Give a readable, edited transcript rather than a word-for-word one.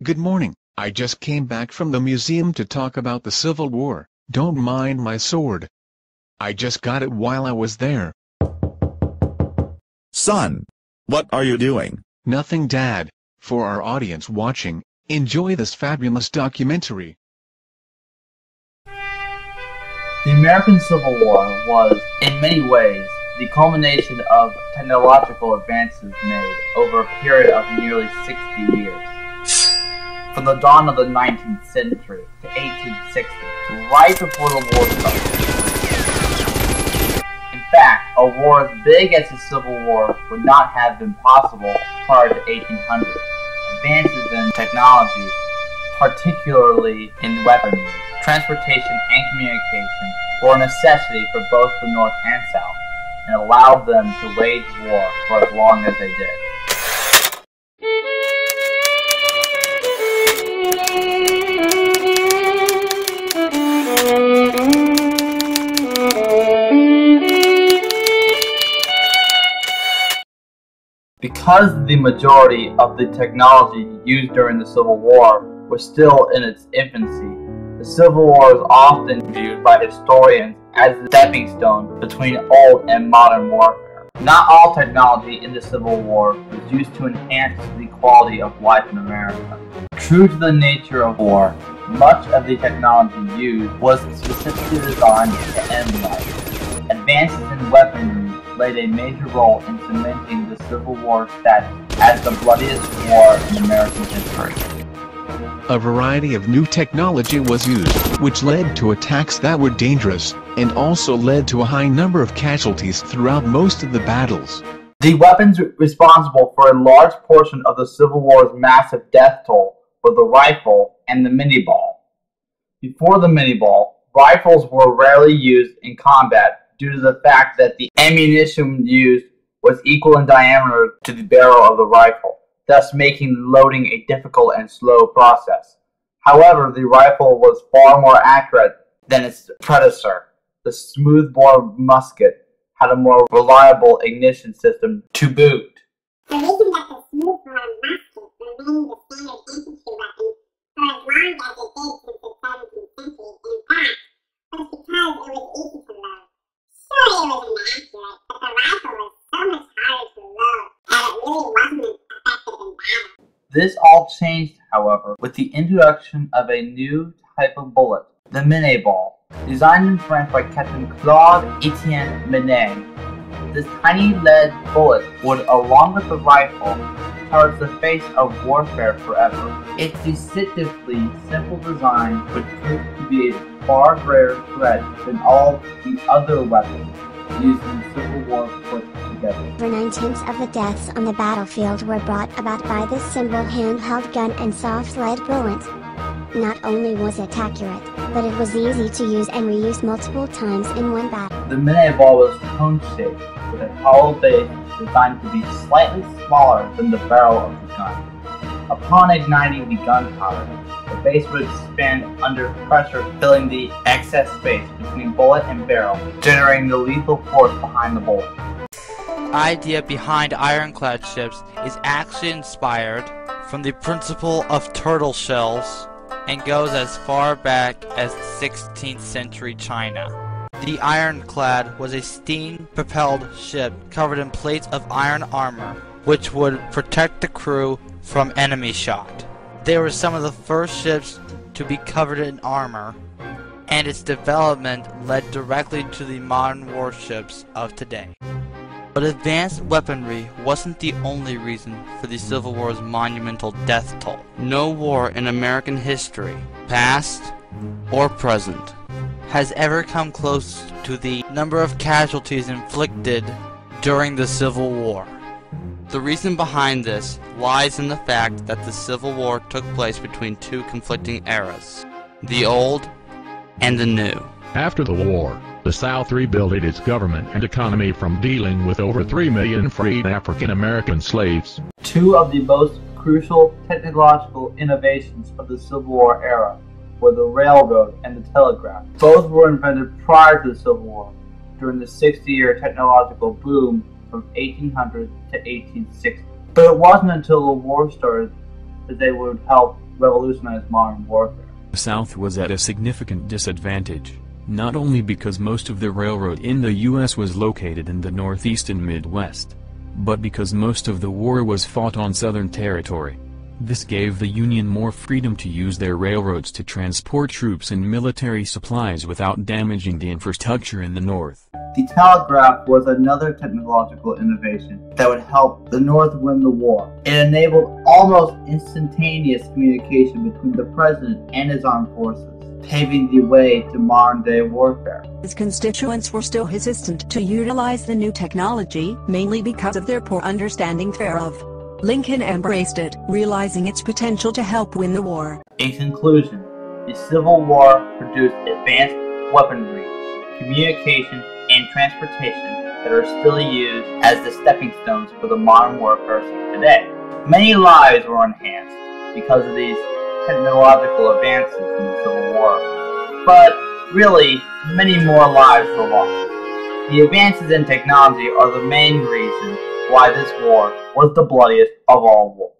Good morning. I just came back from the museum to talk about the Civil War. Don't mind my sword. I just got it while I was there. Son, what are you doing? Nothing, Dad. For our audience watching, enjoy this fabulous documentary. The American Civil War was, in many ways, the culmination of technological advances made over a period of nearly 60 years. From the dawn of the 19th century to 1860, right before the war started. In fact, a war as big as the Civil War would not have been possible prior to 1800. Advances in technology, particularly in weaponry, transportation, and communication, were a necessity for both the North and South, and allowed them to wage war for as long as they did. Because the majority of the technology used during the Civil War was still in its infancy, the Civil War is often viewed by historians as the stepping stone between old and modern warfare. Not all technology in the Civil War was used to enhance the quality of life in America. True to the nature of war, much of the technology used was specifically designed to end life. Advances in weaponry played a major role in cementing the Civil War status as the bloodiest war in American history. A variety of new technology was used, which led to attacks that were dangerous, and also led to a high number of casualties throughout most of the battles. The weapons responsible for a large portion of the Civil War's massive death toll were the rifle and the minie-ball. Before the minie-ball, rifles were rarely used in combat due to the fact that the ammunition used was equal in diameter to the barrel of the rifle, thus making loading a difficult and slow process. However, the rifle was far more accurate than its predecessor. The smoothbore musket had a more reliable ignition system to boot. The reason that the smoothbore musket remained the standard infantry weapon for as long as it did since the 17th century, in fact, was because it was easy to load. Sure, it was inaccurate, but the rifle was so much harder to load that it really wasn't effective in battle. This all changed, however, with the introduction of a new type of bullet, the minie-ball. Designed in France by Captain Claude-Etienne Minié, this tiny lead bullet would, along with the rifle, charge the face of warfare forever. Its deceptively simple design would prove to be a far greater threat than all the other weapons used in the Civil War put together. Over 9/10 of the deaths on the battlefield were brought about by this simple handheld gun and soft lead bullet. Not only was it accurate, but it was easy to use and reuse multiple times in one battle. The minie-ball was cone-shaped, with a hollow base designed to be slightly smaller than the barrel of the gun. Upon igniting the gunpowder, the base would expand under pressure, filling the excess space between bullet and barrel, generating the lethal force behind the bullet. The idea behind ironclad ships is actually inspired from the principle of turtle shells and goes as far back as 16th century China. The ironclad was a steam-propelled ship covered in plates of iron armor, which would protect the crew from enemy shot. They were some of the first ships to be covered in armor, and its development led directly to the modern warships of today. But advanced weaponry wasn't the only reason for the Civil War's monumental death toll. No war in American history, past or present, has ever come close to the number of casualties inflicted during the Civil War. The reason behind this lies in the fact that the Civil War took place between two conflicting eras, the old and the new. After the war, the South rebuilt its government and economy from dealing with over 3 million freed African American slaves. Two of the most crucial technological innovations of the Civil War era were the railroad and the telegraph. Both were invented prior to the Civil War, during the 60-year technological boom from 1800 to 1860. But it wasn't until the war started that they would help revolutionized modern warfare. The South was at a significant disadvantage, not only because most of the railroad in the U.S. was located in the Northeast and Midwest, but because most of the war was fought on Southern territory. This gave the Union more freedom to use their railroads to transport troops and military supplies without damaging the infrastructure in the North. The telegraph was another technological innovation that would help the North win the war. It enabled almost instantaneous communication between the president and his armed forces, paving the way to modern-day warfare. His constituents were still hesitant to utilize the new technology, mainly because of their poor understanding thereof. Lincoln embraced it, realizing its potential to help win the war. In conclusion, the Civil War produced advanced weaponry, communication, and transportation that are still used as the stepping stones for the modern warfare today. Many lives were enhanced because of these technological advances in the Civil War, but really, many more lives were lost. The advances in technology are the main reason why this war was the bloodiest of all wars.